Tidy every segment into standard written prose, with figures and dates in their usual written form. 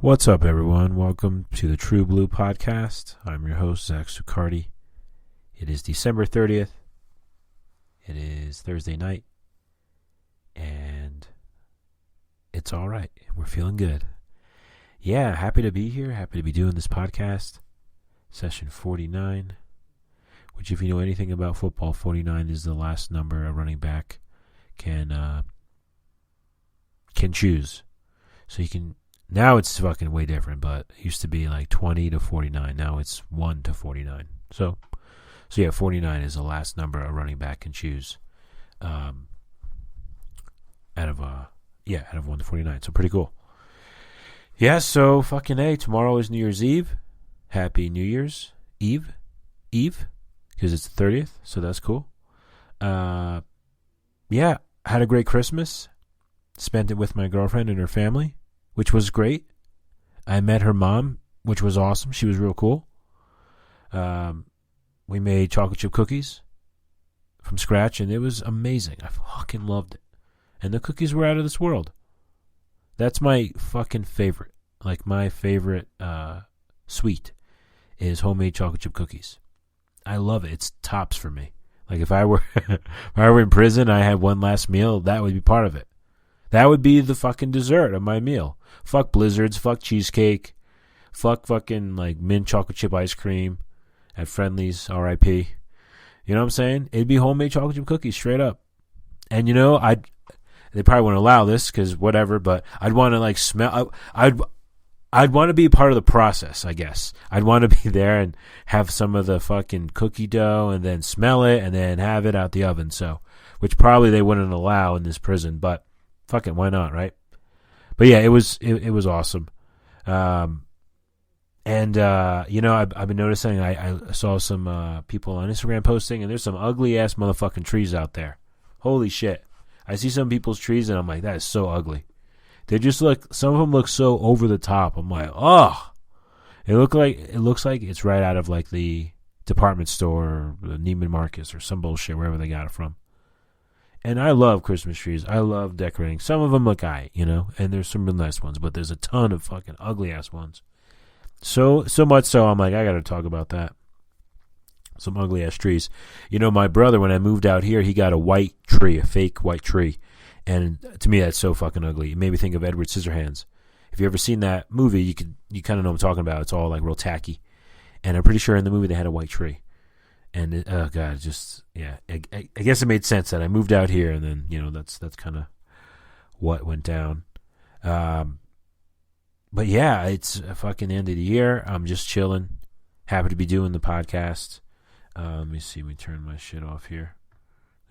What's up, everyone? Welcome to the True Blue Podcast. I'm your host, Zach Sucardi. It is December 30th. It is Thursday night. And it's all right. We're feeling good. Yeah, happy to be here. Happy to be doing this podcast. Session 49. Which, if you know anything about football, 49 is the last number a running back can choose. So you can... Now it's fucking way different, but it used to be like 20 to 49. Now it's 1 to 49. So yeah, 49 is the last number a running back can choose. Out of 1 to 49. So pretty cool. Yeah, so fucking A, tomorrow is New Year's Eve. Happy New Year's Eve, because it's the 30th, so that's cool. Yeah, had a great Christmas. Spent it with my girlfriend and her family, which was great. I met her mom, which was awesome. She was real cool. We made chocolate chip cookies from scratch, and it was amazing. I fucking loved it. And the cookies were out of this world. That's my fucking favorite. Like, my favorite sweet is homemade chocolate chip cookies. I love it. It's tops for me. Like, if I were in prison, I had one last meal, that would be part of it. That would be the fucking dessert of my meal. Fuck blizzards, fuck cheesecake, fuck fucking like mint chocolate chip ice cream at Friendly's, R.I.P. You know what I'm saying? It'd be homemade chocolate chip cookies, straight up. And you know, they probably wouldn't allow this because whatever, but I'd want to like smell. I'd want to be part of the process, I guess. I'd want to be there and have some of the fucking cookie dough and then smell it and then have it out the oven. So, which probably they wouldn't allow in this prison, but fuck it, why not, right? But yeah, it was awesome. You know, I've been noticing, I saw some people on Instagram posting, and there's some ugly ass motherfucking trees out there. Holy shit. I see some people's trees and I'm like, that is so ugly. They just look, some of them look so over the top. I'm like, oh, it looks like it's right out of like the department store or the Neiman Marcus or some bullshit, wherever they got it from. And I love Christmas trees. I love decorating. Some of them look aight, you know, and there's some real nice ones, but there's a ton of fucking ugly ass ones. So much so, I'm like, I got to talk about that. Some ugly ass trees. You know, my brother, when I moved out here, he got a white tree, a fake white tree. And to me, that's so fucking ugly. It made me think of Edward Scissorhands. If you ever seen that movie, you kind of know what I'm talking about. It's all like real tacky. And I'm pretty sure in the movie they had a white tree. And oh god, just yeah. I guess it made sense that I moved out here, and then you know that's kind of what went down. But yeah, it's a fucking end of the year. I'm just chilling. Happy to be doing the podcast. Let me see. Let me turn my shit off here.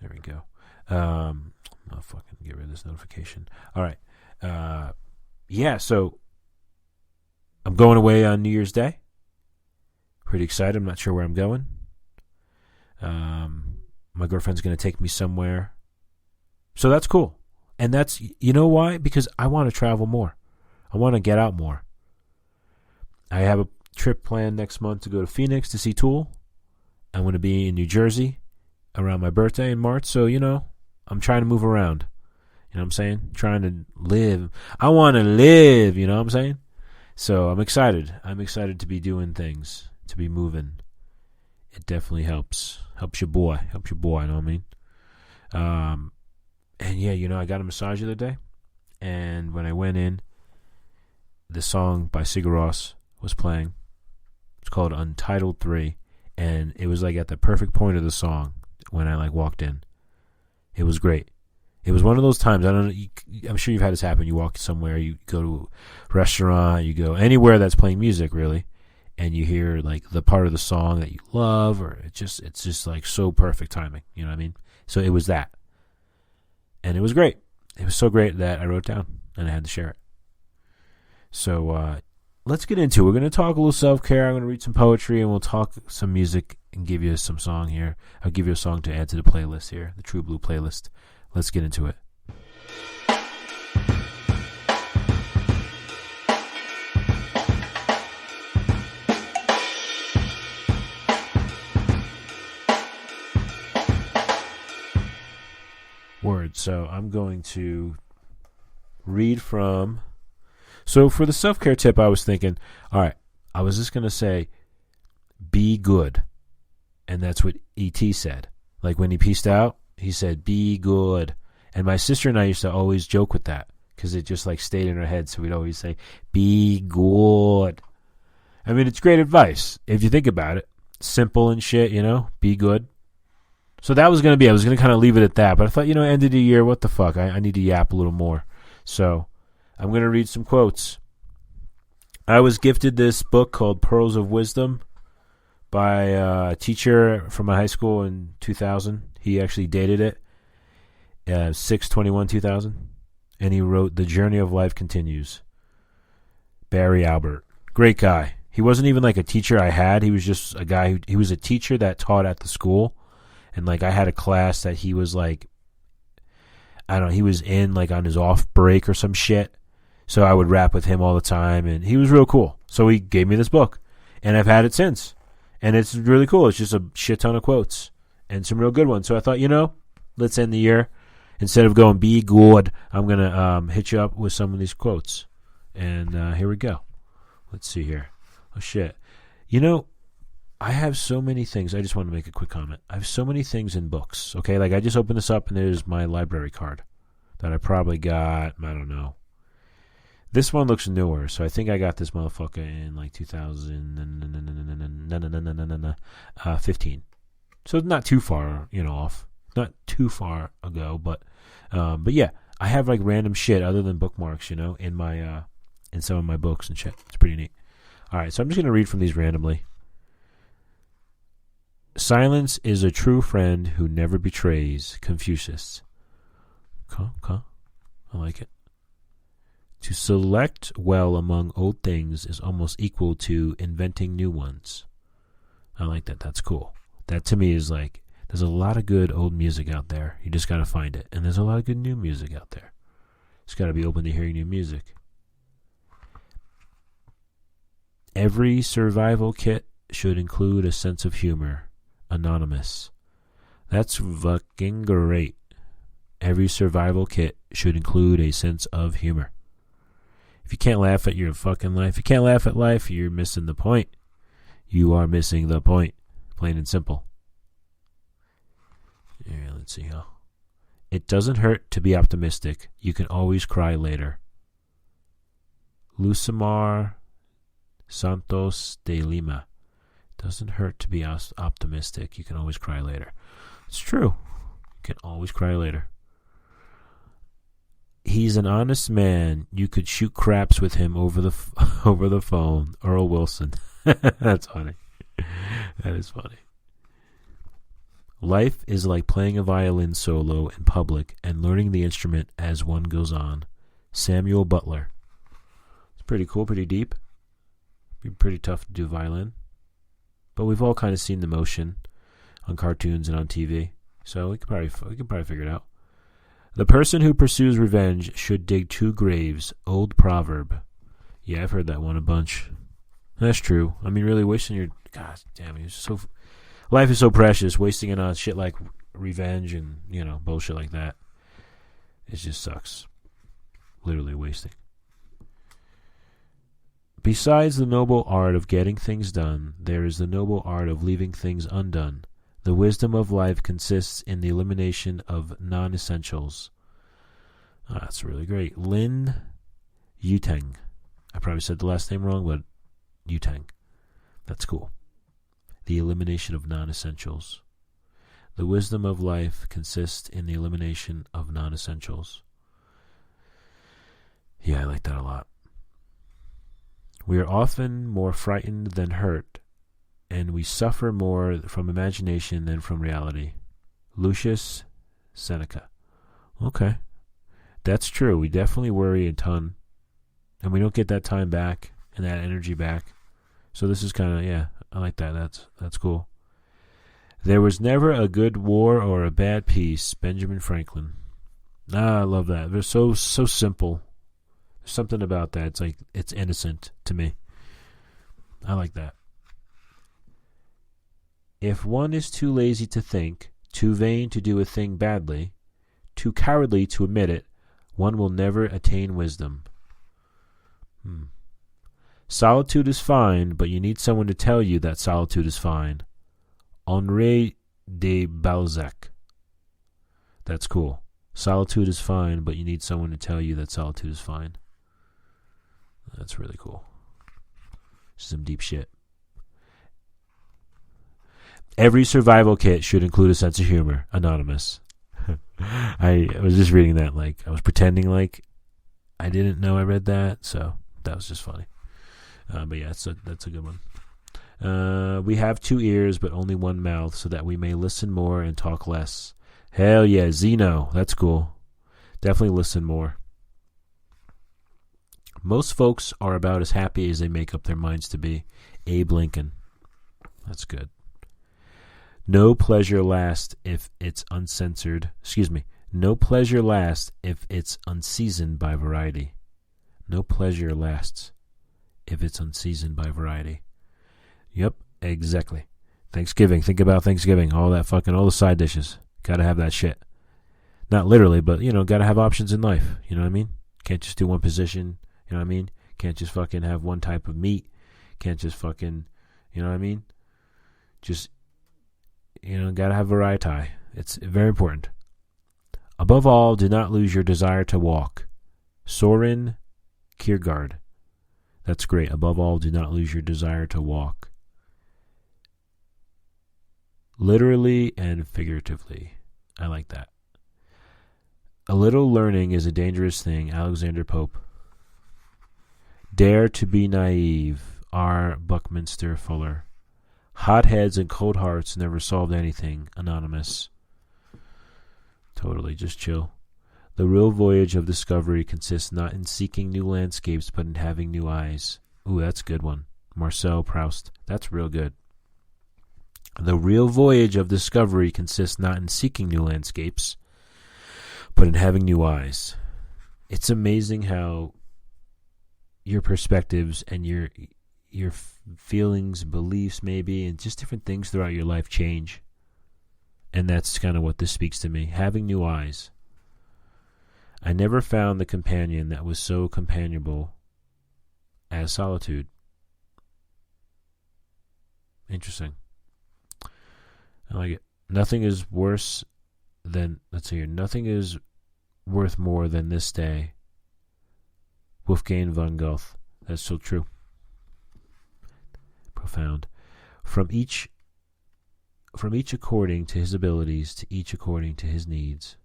There we go. I'll fucking get rid of this notification. All right. Yeah. So I'm going away on New Year's Day. Pretty excited. I'm not sure where I'm going. My girlfriend's going to take me somewhere. So that's cool. And that's, you know why? Because I want to travel more. I want to get out more. I have a trip planned next month to go to Phoenix to see Tool. I'm going to be in New Jersey around my birthday in March. So, you know, I'm trying to move around. You know what I'm saying? Trying to live. I want to live, you know what I'm saying? So I'm excited. I'm excited to be doing things, to be moving. It definitely helps. Helps your boy. Helps your boy, you know what I mean? And yeah, you know, I got a massage the other day. And when I went in, the song by Sigur Ros was playing. It's called Untitled 3. And it was like at the perfect point of the song when I like walked in. It was great. It was one of those times, I don't know, I'm sure you've had this happen. You walk somewhere, you go to a restaurant, you go anywhere that's playing music, really. and you hear like the part of the song that you love, or it's just like so perfect timing. You know what I mean? So it was that, and it was great. It was so great that I wrote it down and I had to share it. So let's get into it. We're going to talk a little self-care. I'm going to read some poetry, and we'll talk some music and give you some song here. I'll give you a song to add to the playlist here, the True Blue playlist. Let's get into it. Word. So I'm going to read from... So for the self-care tip, I was thinking, all right, I was just going to say, be good. And that's what E.T. said. Like when he peaced out, he said, be good. And my sister and I used to always joke with that because it just like stayed in our head. So we'd always say, be good. I mean, it's great advice if you think about it. Simple and shit, you know, be good. So that was going to be, I was going to kind of leave it at that. But I thought, end of the year, what the fuck? I need to yap a little more. So I'm going to read some quotes. I was gifted this book called Pearls of Wisdom by a teacher from my high school in 2000. He actually dated it, 6/21/2000. And he wrote, The Journey of Life Continues. Barry Albert. Great guy. He wasn't even like a teacher I had. He was just a guy he was a teacher that taught at the school. And like I had a class that he was like, I don't know, he was in like on his off break or some shit. So I would rap with him all the time, and he was real cool. So he gave me this book, and I've had it since. And it's really cool. It's just a shit ton of quotes and some real good ones. So I thought, let's end the year. Instead of going be good, I'm going to hit you up with some of these quotes. And here we go. Let's see here. Oh, shit. I have so many things. I just want to make a quick comment. I have so many things in books, okay? Like, I just opened this up, and there's my library card that I probably got, I don't know. This one looks newer, so I think I got this motherfucker in, like, 2015. So it's not too far, off. Not too far ago, but yeah. I have, like, random shit other than bookmarks, in my, in some of my books and shit. It's pretty neat. All right, so I'm just going to read from these randomly. Silence is a true friend who never betrays. Confucius. Okay. I like it. To select well among old things is almost equal to inventing new ones. I like that. That's cool. That to me is like, there's a lot of good old music out there. You just got to find it. And there's a lot of good new music out there. Just got to be open to hearing new music. Every survival kit should include a sense of humor. Anonymous. That's fucking great. Every survival kit should include a sense of humor. If you can't laugh at your fucking life, if you can't laugh at life, you're missing the point. You are missing the point. Plain and simple. Yeah, let's see how. It doesn't hurt to be optimistic. You can always cry later. Lucimar Santos de Lima. Doesn't hurt to be optimistic. You can always cry later. It's true. You can always cry later. He's an honest man. You could shoot craps with him over the phone. Earl Wilson. That's funny. That is funny. Life is like playing a violin solo in public and learning the instrument as one goes on. Samuel Butler. It's pretty cool, pretty deep. Be pretty tough to do violin. But we've all kind of seen the motion on cartoons and on TV. So we could probably figure it out. The person who pursues revenge should dig 2 graves. Old proverb. Yeah, I've heard that one a bunch. That's true. I mean, really wasting your... God damn it. Life is so precious. Wasting it on shit like revenge and, bullshit like that. It just sucks. Literally wasting. Besides the noble art of getting things done, there is the noble art of leaving things undone. The wisdom of life consists in the elimination of non-essentials. That's really great. Lin Yuteng. I probably said the last name wrong, but Yuteng. That's cool. The elimination of non-essentials. The wisdom of life consists in the elimination of non-essentials. Yeah, I like that a lot. We are often more frightened than hurt, and we suffer more from imagination than from reality. Lucius Seneca. Okay. That's true. We definitely worry a ton, and we don't get that time back and that energy back. So this is kind of, yeah, I like that. That's cool. There was never a good war or a bad peace. Benjamin Franklin. I love that. They're so simple. There's something about that. It's like, it's innocent to me. I like that. If one is too lazy to think, too vain to do a thing badly, too cowardly to admit it, one will never attain wisdom. Solitude is fine, but you need someone to tell you that solitude is fine. Henri de Balzac. That's cool. Solitude is fine, but you need someone to tell you that solitude is fine. That's really cool. Some deep shit. Every survival kit should include a sense of humor. Anonymous. I was just reading that, like, I was pretending like I didn't know I read that, so that was just funny. But yeah, that's a good one. We have 2 ears but only 1 mouth, so that we may listen more and talk less. Hell yeah, Zeno. That's cool. Definitely listen more. Most folks are about as happy as they make up their minds to be. Abe Lincoln. That's good. No pleasure lasts if it's uncensored. No pleasure lasts if it's unseasoned by variety. No pleasure lasts if it's unseasoned by variety. Yep, exactly. Thanksgiving. Think about Thanksgiving. All the side dishes. Gotta have that shit. Not literally, but, gotta have options in life. You know what I mean? Can't just do one position. You know what I mean? Can't just fucking have one type of meat. Can't just fucking, you know what I mean? Just, gotta have variety. It's very important. Above all, do not lose your desire to walk. Soren Kierkegaard. That's great. Above all, do not lose your desire to walk. Literally and figuratively. I like that. A little learning is a dangerous thing. Alexander Pope. Dare to be naive. R. Buckminster Fuller. Hot heads and cold hearts never solved anything. Anonymous. Totally, just chill. The real voyage of discovery consists not in seeking new landscapes, but in having new eyes. Ooh, that's a good one. Marcel Proust. That's real good. The real voyage of discovery consists not in seeking new landscapes, but in having new eyes. It's amazing how your perspectives and your feelings, beliefs maybe, and just different things throughout your life change. And that's kind of what this speaks to me. Having new eyes. I never found the companion that was so companionable as solitude. Interesting. I like it. Nothing is worse than, nothing is worth more than this day. Wolfgang von Goethe. That's so true. Profound. From each according to his abilities, to each according to his needs.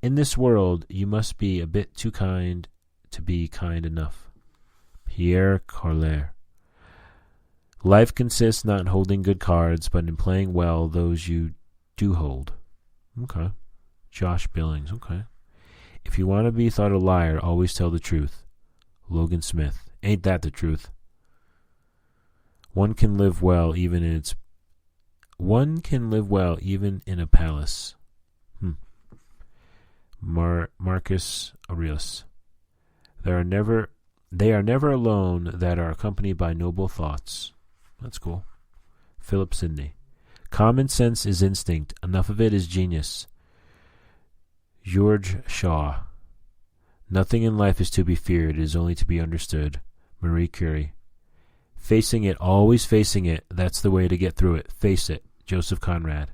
In this world, you must be a bit too kind to be kind enough. Pierre Carler. Life consists not in holding good cards, but in playing well those you do hold. Okay. Josh Billings. Okay. If you want to be thought a liar, always tell the truth. Logan Smith. Ain't that the truth? One can live well even in a palace. Marcus Aurelius. They are never alone that are accompanied by noble thoughts. That's cool. Philip Sidney. Common sense is instinct. Enough of it is genius. George Shaw. Nothing in life is to be feared. It is only to be understood. Marie Curie. Facing it, always facing it. That's the way to get through it. Face it. Joseph Conrad.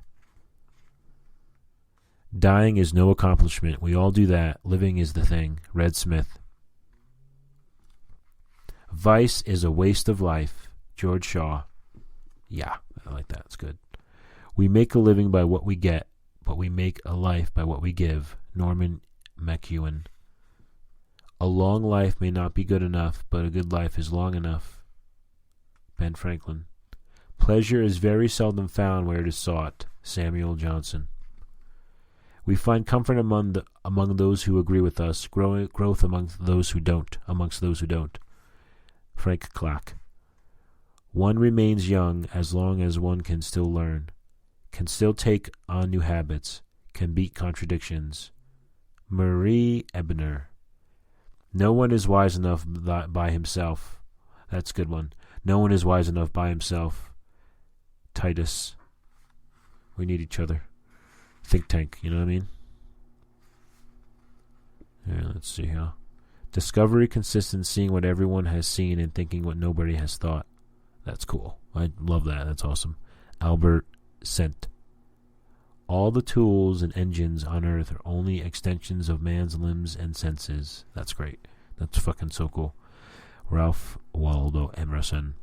Dying is no accomplishment. We all do that. Living is the thing. Red Smith. Vice is a waste of life. George Shaw. Yeah, I like that. It's good. We make a living by what we get, but we make a life by what we give. Norman McEwen. A long life may not be good enough, but a good life is long enough. Ben Franklin. Pleasure is very seldom found where it is sought. Samuel Johnson. We find comfort among those who agree with us, growth amongst those who don't. Frank Clark. One remains young as long as one can still learn, can still take on new habits, can beat contradictions. Marie Ebner. No one is wise enough by himself. That's a good one. No one is wise enough by himself. Titus. We need each other. Think tank, you know what I mean? Yeah, let's see here. Discovery consists in seeing what everyone has seen and thinking what nobody has thought. That's cool. I love that. That's awesome. Albert Cent. All the tools and engines on Earth are only extensions of man's limbs and senses. That's great. That's fucking so cool. Ralph Waldo Emerson.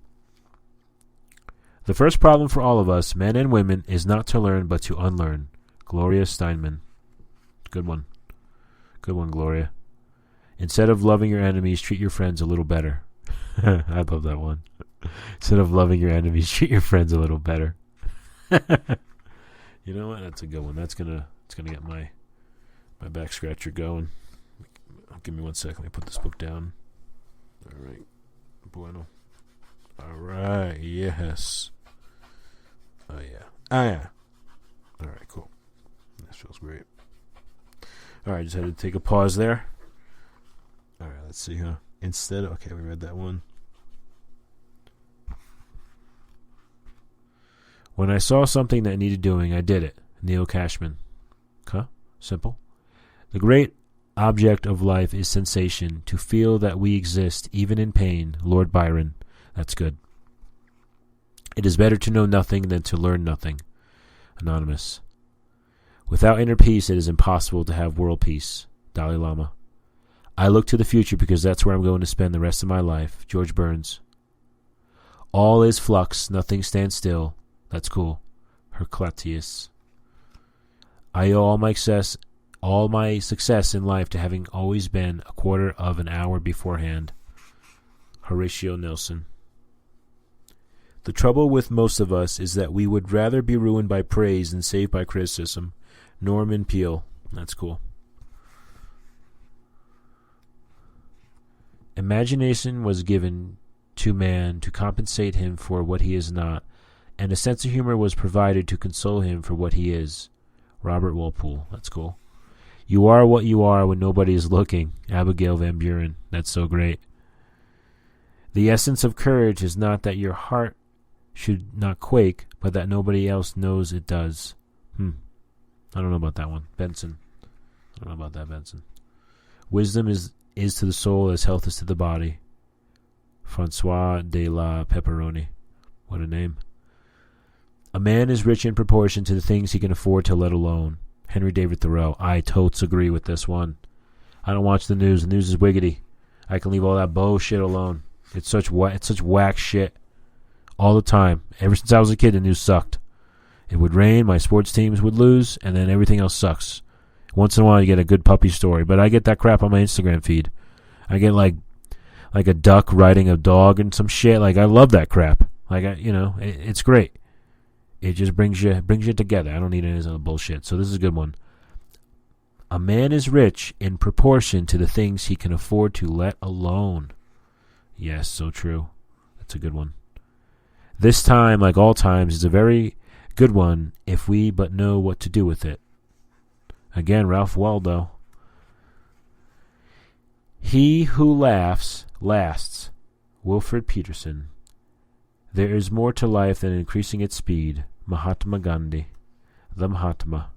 The first problem for all of us, men and women, is not to learn but to unlearn. Gloria Steinman. Good one. Good one, Gloria. Instead of loving your enemies, treat your friends a little better. I love that one. Instead of loving your enemies, treat your friends a little better. You know what? That's a good one. It's gonna get my back scratcher going. Give me 1 second. Let me put this book down. All right. Bueno. All right. Yes. Oh yeah. Ah yeah. All right. Cool. This feels great. All right. Just had to take a pause there. All right. Let's see. Okay, we read that one. When I saw something that needed doing, I did it. Neil Cashman. Huh? Simple. The great object of life is sensation, to feel that we exist, even in pain. Lord Byron. That's good. It is better to know nothing than to learn nothing. Anonymous. Without inner peace, it is impossible to have world peace. Dalai Lama. I look to the future because that's where I'm going to spend the rest of my life. George Burns. All is flux, nothing stands still. That's cool. Hercletius. I owe all my success in life to having always been a quarter of an hour beforehand. Horatio Nelson. The trouble with most of us is that we would rather be ruined by praise than saved by criticism. Norman Peale. That's cool. Imagination was given to man to compensate him for what he is not, and a sense of humor was provided to console him for what he is. Robert Walpole. That's cool. You are what you are when nobody is looking. Abigail Van Buren. That's so great. The essence of courage is not that your heart should not quake, but that nobody else knows it does. I don't know about that one. Benson. I don't know about that, Benson. Wisdom is to the soul as health is to the body. Francois de la Pepperoni. What a name. A man is rich in proportion to the things he can afford to let alone. Henry David Thoreau. I totes agree with this one. I don't watch the news. The news is wiggity. I can leave all that bullshit alone. It's such whack shit. All the time. Ever since I was a kid, the news sucked. It would rain, my sports teams would lose, and then everything else sucks. Once in a while you get a good puppy story, but I get that crap on my Instagram feed. I get like a duck riding a dog and some shit. Like, I love that crap. Like, it's great. It just brings you together. I don't need any other bullshit. So this is a good one. A man is rich in proportion to the things he can afford to let alone. Yes, so true. That's a good one. This time, like all times, is a very good one if we but know what to do with it. Again, Ralph Waldo. He who laughs lasts. Wilfred Peterson. There is more to life than increasing its speed. Mahatma Gandhi. The Mahatma.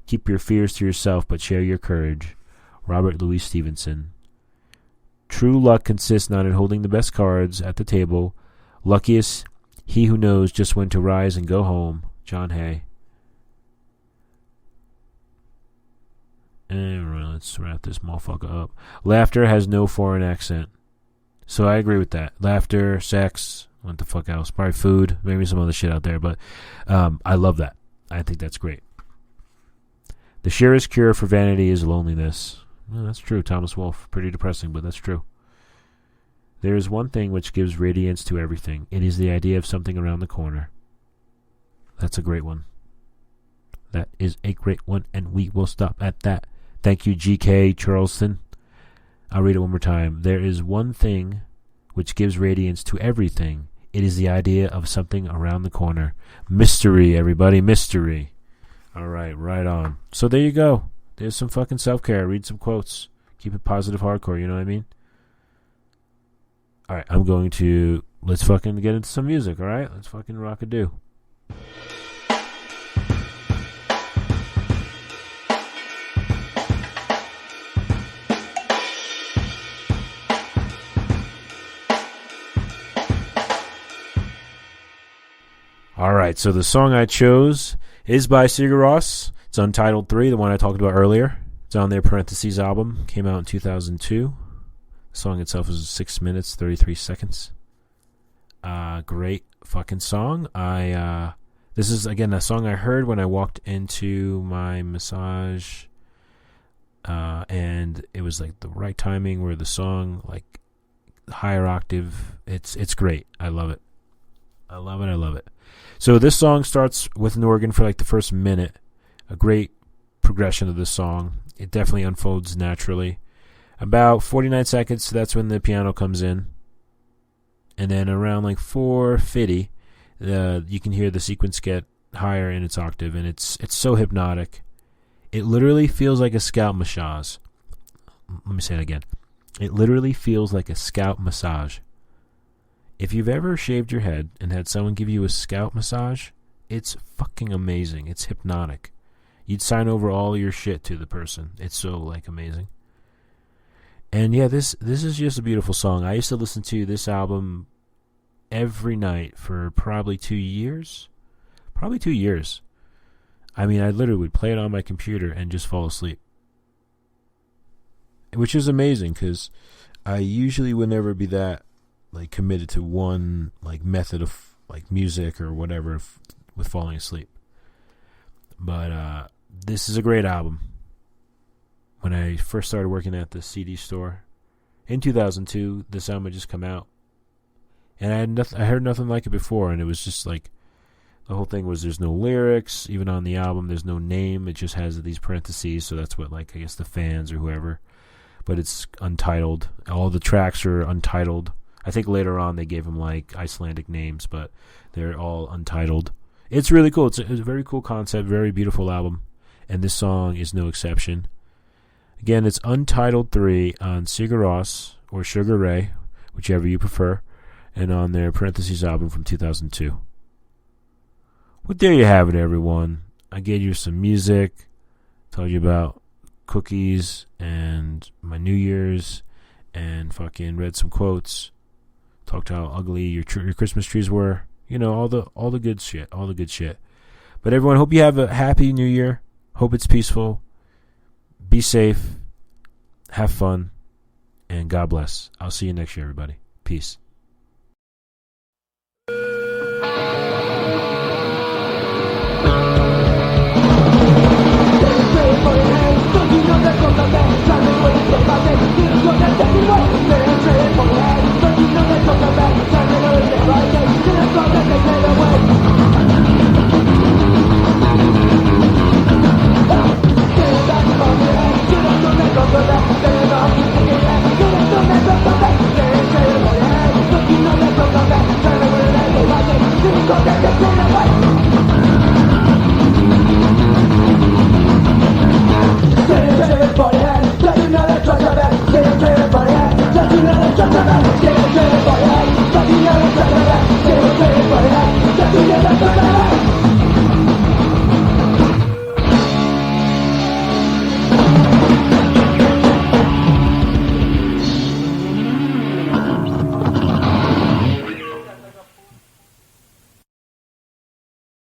Keep your fears to yourself, but share your courage. Robert Louis Stevenson. True luck consists not in holding the best cards at the table. Luckiest he who knows just when to rise and go home. John Hay. And let's wrap this motherfucker up. Laughter has no foreign accent. So I agree with that. Laughter, sex, what the fuck else? Probably food, maybe some other shit out there, but I love that. I think that's great. The surest cure for vanity is loneliness. Well, that's true. Thomas Wolfe. Pretty depressing, but that's true. There is one thing which gives radiance to everything. It is the idea of something around the corner. That's a great one. That is a great one, and we will stop at that. Thank you, G.K. Charleston. I'll read it one more time. There is one thing which gives radiance to everything. It is the idea of something around the corner. Mystery, everybody, mystery. All right, right on. So there you go. There's some fucking self-care. Read some quotes. Keep it positive hardcore, you know what I mean? All right, let's fucking get into some music, all right? Let's fucking rock-a-do. All right, so the song I chose is by Sigur Ros. It's Untitled 3, the one I talked about earlier. It's on their Parentheses album. Came out in 2002. The song itself is 6 minutes, 33 seconds. Great fucking song. This is, again, a song I heard when I walked into my massage. And it was like the right timing where the song, like, higher octave. It's great. I love it. I love it. So this song starts with an organ for like the first minute. A great progression of this song. It definitely unfolds naturally. About 49 seconds, that's when the piano comes in. And then around like 4:50, you can hear the sequence get higher in its octave, and it's so hypnotic. It literally feels like a scalp massage. Let me say it again. It literally feels like a scalp massage. If you've ever shaved your head and had someone give you a scalp massage, it's fucking amazing. It's hypnotic. You'd sign over all your shit to the person. It's so, like, amazing. And yeah, this is just a beautiful song. I used to listen to this album every night for probably 2 years. Probably 2 years. I mean, I literally would play it on my computer and just fall asleep. Which is amazing, because I usually would never be that, like, committed to one, like, method of, like, music or whatever with falling asleep. But this is a great album. When I first started working at the CD store in 2002, this album had just come out, and I heard nothing like it before. And it was just like, the whole thing was, there's no lyrics even on the album. There's no name. It just has these parentheses, so that's what, like, I guess the fans or whoever. But it's untitled. All the tracks are untitled. I think later on they gave them like Icelandic names, but they're all untitled. It's really cool. It's a very cool concept, very beautiful album, and this song is no exception. Again, it's Untitled 3 on Sigur Ros or Sugar Ray, whichever you prefer, and on their Parentheses album from 2002. Well, there you have it, everyone. I gave you some music, told you about cookies and my New Year's, and fucking read some quotes. Talked how ugly your Christmas trees were. You know, all the good shit. All the good shit. But everyone, hope you have a happy New Year. Hope it's peaceful. Be safe. Have fun. And God bless. I'll see you next year, everybody. Peace.